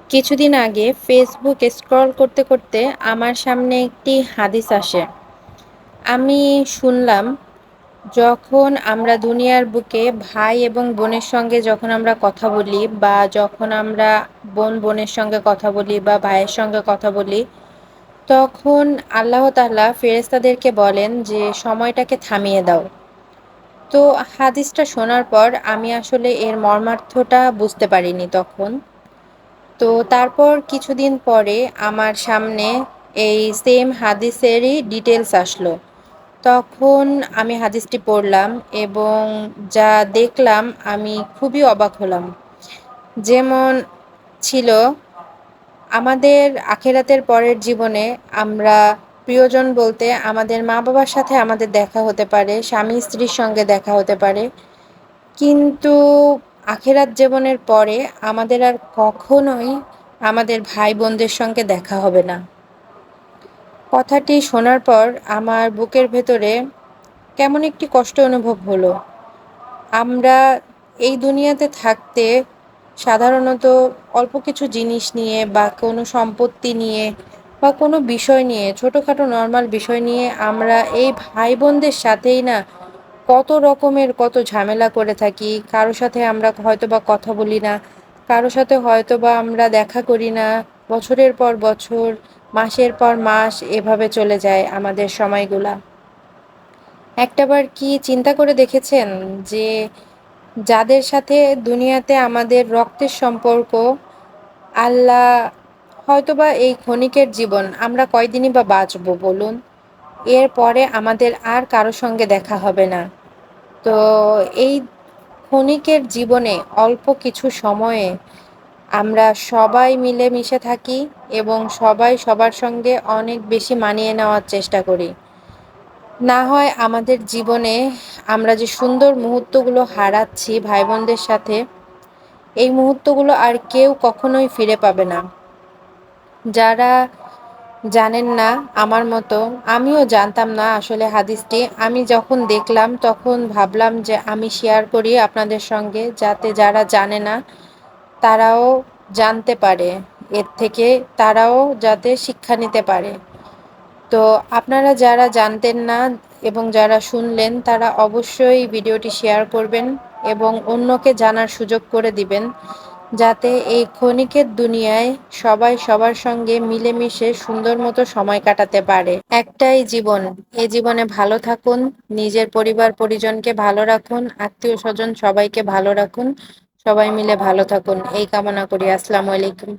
কিছুদিন আগে Facebook scroll করতে করতে আমার সামনে একটি হাদিস আসে। আমি শুনলাম, যখন আমরা দুনিয়ার বুকে ভাই এবং বোনের সঙ্গে যখন আমরা কথা বলি, বা যখন আমরা বোন বোনের সঙ্গে কথা বলি বা ভাইয়ের সঙ্গে কথা বলি, তখন আল্লাহ তাআলা ফেরেশতাদেরকে বলেন যে সময়টাকে থামিয়ে দাও। তো হাদিসটা শোনার পর আমি আসলে এর মর্মার্থটা বুঝতে পারিনি তখন। তো তারপর কিছুদিন পরে আমার সামনে এই সেম হাদিসেরই ডিটেলস আসলো। তখন আমি হাদিসটি পড়লাম এবং যা দেখলাম আমি খুবই অবাক হলাম। যেমন ছিল, আমাদের আখিরাতের পরের জীবনে আমরা প্রিয়জন বলতে আমাদের মা-বাবার সাথে আমাদের দেখা হতে পারে, স্বামী-স্ত্রীর সঙ্গে দেখা হতে পারে। কিন্তু আখিরাত জীবনের পরে আমাদের আর কখনোই আমাদের ভাই-বোনদের সঙ্গে দেখা হবে না। কথাটি শোনার পর আমার বুকের ভেতরে কেমন একটি কষ্ট অনুভব হলো। আমরা এই দুনিয়াতে থাকতে সাধারণত অল্প কিছু জিনিস নিয়ে বা কোনো সম্পত্তি নিয়ে বা কোনো বিষয় নিয়ে, ছোটোখাটো নর্মাল বিষয় নিয়ে আমরা এই ভাই বোনদের সাথেই না কত রকমের কত ঝামেলা করে থাকি। কারো সাথে আমরা হয়তোবা কথা বলি না, কারো সাথে হয়তোবা আমরা দেখা করি না। বছরের পর বছর, মাসের পর মাস এভাবে চলে যায় আমাদের সময়গুলা। একটাবার কি চিন্তা করে দেখেছেন যে যাদের সাথে দুনিয়াতে আমাদের রক্তের সম্পর্ক, আল্লাহ হয়তোবা এই ক্ষণিকের জীবন আমরা কয়দিনই বা বাঁচবো বলুন? এরপরে আমাদের আর কারো সঙ্গে দেখা হবে না। তো এই ক্ষণিকের জীবনে অল্প কিছু সময়ে আমরা সবাই মিলেমিশে থাকি এবং সবাই সবার সঙ্গে অনেক বেশি মানিয়ে নেওয়ার চেষ্টা করি। না হয় আমাদের জীবনে আমরা যে সুন্দর মুহূর্তগুলো হারাচ্ছি ভাই বোনদের সাথে, এই মুহূর্তগুলো আর কেউ কখনোই ফিরে পাবে না। যারা জানেন না আমার মতো, আমিও জানতাম না আসলে হাদিসটি। আমি যখন দেখলাম তখন ভাবলাম যে আমি শেয়ার করি আপনাদের সঙ্গে, যাতে যারা জানে না তারাও জানতে পারে, এর থেকে তারাও যাতে শিক্ষা নিতে পারে। তো আপনারা যারা জানতেন না এবং যারা শুনলেন তারা অবশ্যই ভিডিওটি শেয়ার করবেন এবং অন্যকে জানার সুযোগ করে দিবেন, যাতে এই ক্ষণিকের দুনিয়ায় সবাই সবার সঙ্গে মিলেমিশে সুন্দর মতো সময় কাটাতে পারে। একটাই জীবন, এই জীবনে ভালো থাকুন, নিজের পরিবার পরিজনকে ভালো রাখুন, আত্মীয় স্বজন সবাইকে ভালো রাখুন, সবাই মিলে ভালো থাকুন, এই কামনা করি। আসসালামু আলাইকুম।